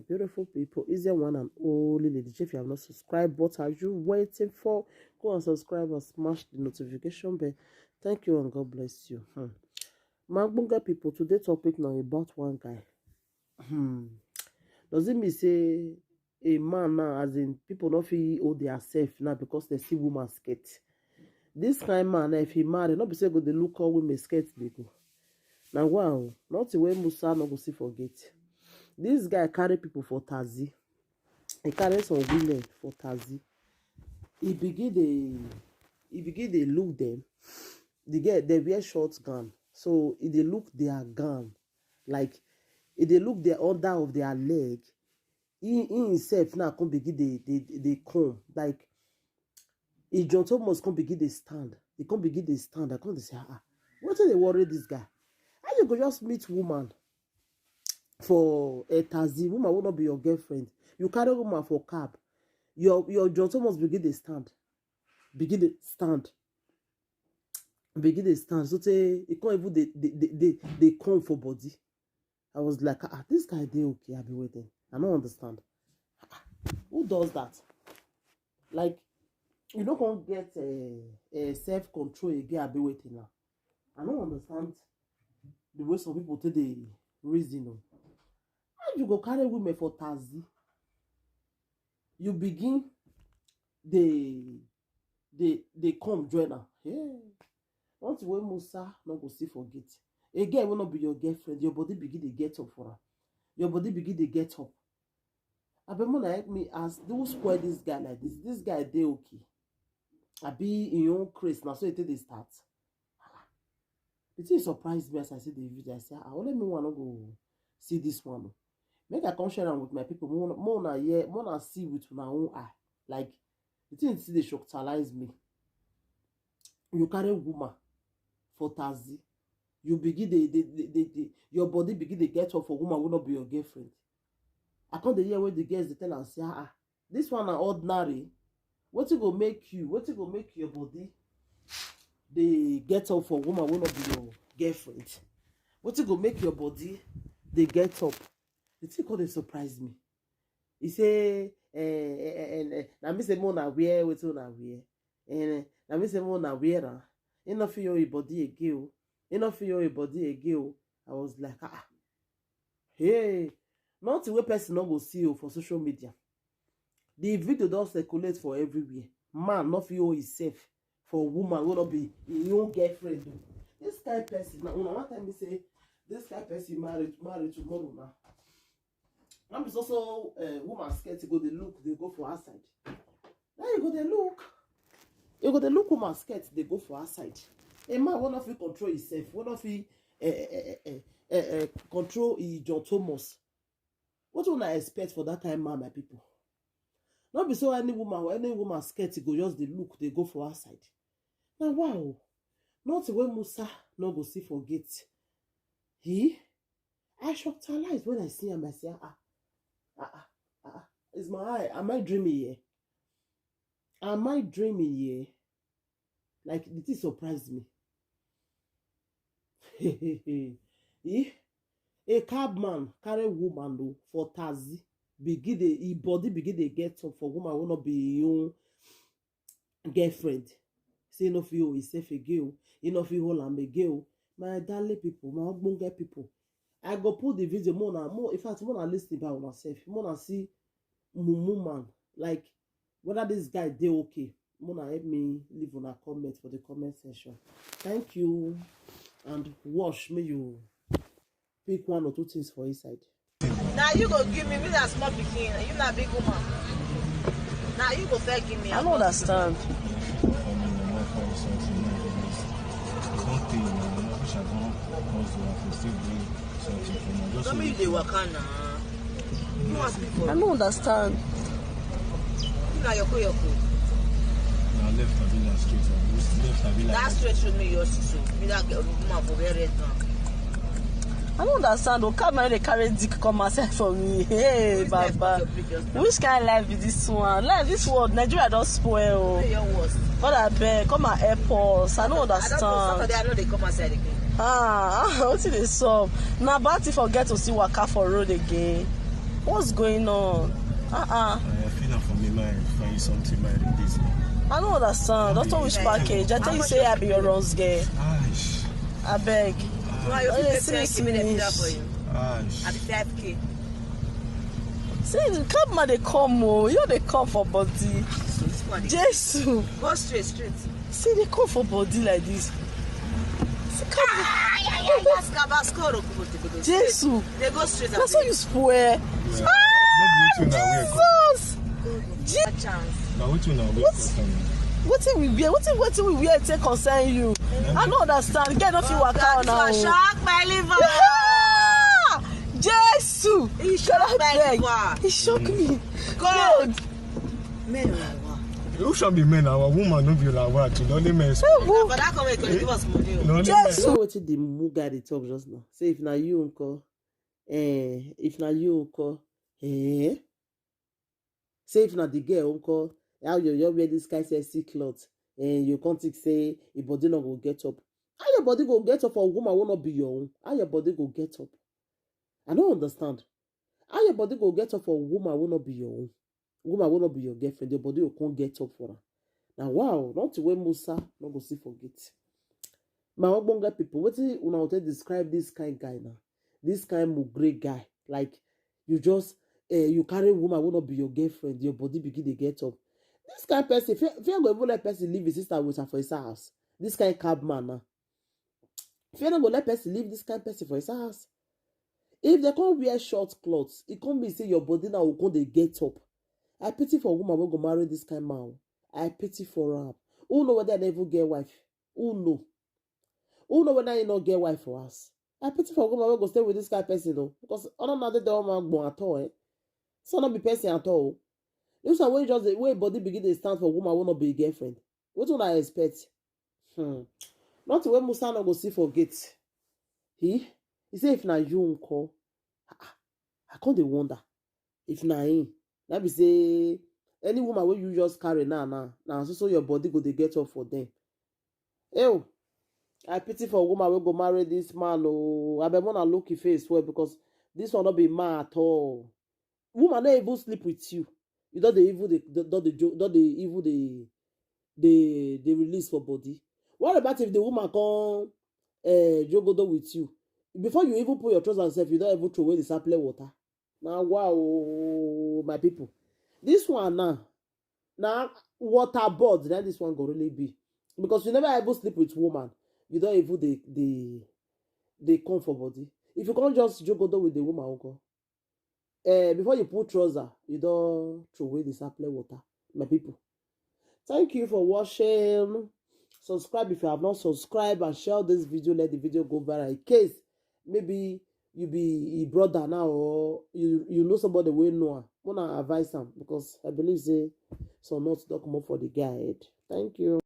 beautiful people. Is there one and only Lady J? If you have not subscribed, what are you waiting for? Go and subscribe and smash the notification bell. Thank you and God bless you. Magbunga people, today topic now about one guy. Does it mean say a man now, as in people not feel hold their self now because they see woman skirt? This kind of man, if he marry, not be say go they look all women skirt they go. Now wow, not the way Musa not go see forget. This guy carry people for taxi. He carry some women for taxi. He begin they look them. They wear short gun. So if they look their gun, like if they look the under of their leg, he himself now come begin they come. Like if John Thomas come begin they stand. They come begin they stand. I come they say, what do they worry this guy? How you go just meet woman for a taxi? Woman will not be your girlfriend. You carry woman for cab. Your John Thomas begin they stand. Begin they stand. So say it can't even they come for body. I was like, this guy they okay. I'll be waiting. I don't understand. Who does that? Like, you don't gonna get a self-control again. I'll be waiting now. I don't understand the way some people take the reason. How you go carry women for taxi? You begin they come join her. Yeah. Once when Musa not go see forget. Again, will not be your girlfriend. Your body begin to get up for her. Your body begin to get up. I be more like me ask, who spoil this guy like this? This guy they okay. I be in your own craze now, so it they start. It is surprised me as I see the video. I say, let me wanna go see this one. Make I come share with my people. More na see with my own eye. Like the thing see they shocktalize me. You carry woman for taxi. You begin your body begin to get up for woman will not be your girlfriend. I can't hear when the girls they tell and say, this one are ordinary. What it go make you? What it go make your body? They get up for woman will not be your girlfriend. What it go make your body? They get up. The thing called they surprise me. He say, na me say more na wear what na wear. Na me say more na wear. Enough for your body again. Enough for your body again. I was like, hey, not the way person not go see you for social media. The video does circulate for everywhere. Man not feel himself for woman will not be your girlfriend. This kind of person now. One time me say this kind of person married tomorrow now. I'm also woman scared to go. They look, they go for her side. Now you go they look. You go they look woman scared. They go for her side. A man will not feel control himself. Will not feel control John Thomas. What do I expect for that kind of man, my people? Not be so any woman scared to go just they look, they go for her side. Now wow, not when Musa no go see forget. I shocked her eyes when I see him. I say, it's my eye. Am I dreaming here? Am I dreaming here? Like it surprised me. A cabman carry woman though for taxi. Body begin they get up for woman will not be your girlfriend. Say no feel himself a girl. You know feel hold am a girl. My darling people, my bunga people. I go put the video more. In fact, more listen about myself. More see mumu man. Like whether this guy they okay. More help me leave on a comment for the comment section. Thank you. And watch me you pick one or two things for inside. Now you go give me that small bikini. You not big woman. Now you go fair give me. I don't understand. Don't me they work on now. You must be for. I don't understand. You know yoko. Now left Avila street. That straight should me yours too. Me that girl woman for very now. I don't understand. Oh, come on, they carry dick come outside for me. Hey, Baba. Which kind of life is this one? Life, this world, Nigeria don't spoil. God, I beg, come and help us. I don't understand. I know they come outside again. What did they solve? Now, but if I forget to see Waka for road again. What's going on? I feel that for me, man, find something, man, in this. I don't understand. That's which package. I tell you say I be your runs girl. Ash. I beg. No, you Oh, fit yes, take yes, 10K, make them do that yes. for you. Ash. At the 5K. See, the cabman they come, oh, you know they come for body. So this one, Jesus. go straight. See, they come for body like this. See, cabman. Jesus. They go straight. That's how you swear. Not waiting now, wait. Jesus. Chance. Now waiting now, wait. What thing we wear? What thing we wear take concern you? I don't understand. Get off your account now. Shock my liver. Jesus. He shocked my beg. liver. He shocked me. God. God. Men, Who shall be men? Our woman, no be like what? You know, the men. but that come give us money. No, Yes. So what the moo guy dey talk just now? Say if na you uncle, if na you uncle, say if na the girl uncle, how you wear this kind sexy cloth, and you can't think say your body not go get up. How your body go get up for a woman will not be your own? How your body go get up? I don't understand. How your body go get up for a woman will not be your own? Woman will not be your girlfriend. Your body will can't get up for her. Now wow, not to wear Musa, not go see forget. My ogbonge people, what you want to describe this kind guy now? This kind of great guy, like you just you carry woman will not be your girlfriend. Your body begin to get up. This kind of person, if you're going to let person leave his sister with her for his house, this kind of cab man now. If you're not going to let person leave this kind of person for his house, if they can't wear short clothes, it can't be say your body now will come they get up. I pity for a woman who go marry this kind of man. I pity for her. Who know whether they even get wife? Who know? Who know whether you not get wife for us? I pity for a woman who go stay with this kind of person though, because other than that, they don't want born at all. So not be person at all. This one when just the way body begin to stand for a woman will not be a girlfriend. What do I expect? Not the way Musa not go see forget. He say if na you uncle, I can't wonder if na him. That be say any woman wey you just carry now so your body go dey get up for them. Ew, I pity for a woman wey go marry this man. Oh, I bet wanna look his face well because this one not be man at all. Woman not even sleep with you. You don't the evil they release for body. What about if the woman come jogodo with you? Before you even put your trousers yourself, you don't even throw away the sample water. Now wow, my people. This one now water board, then this one go really be. Because you never ever sleep with woman, you don't even they come for body. If you can't just jogodo with the woman, uncle. Before you put trouser, you don't throw away the sample water, my people. Thank you for watching. Subscribe if you have not subscribed and share this video. Let the video go viral in case maybe you be a brother now or you know somebody wey know am. Wanna advise am because I believe say some not come up for the guy head. Thank you.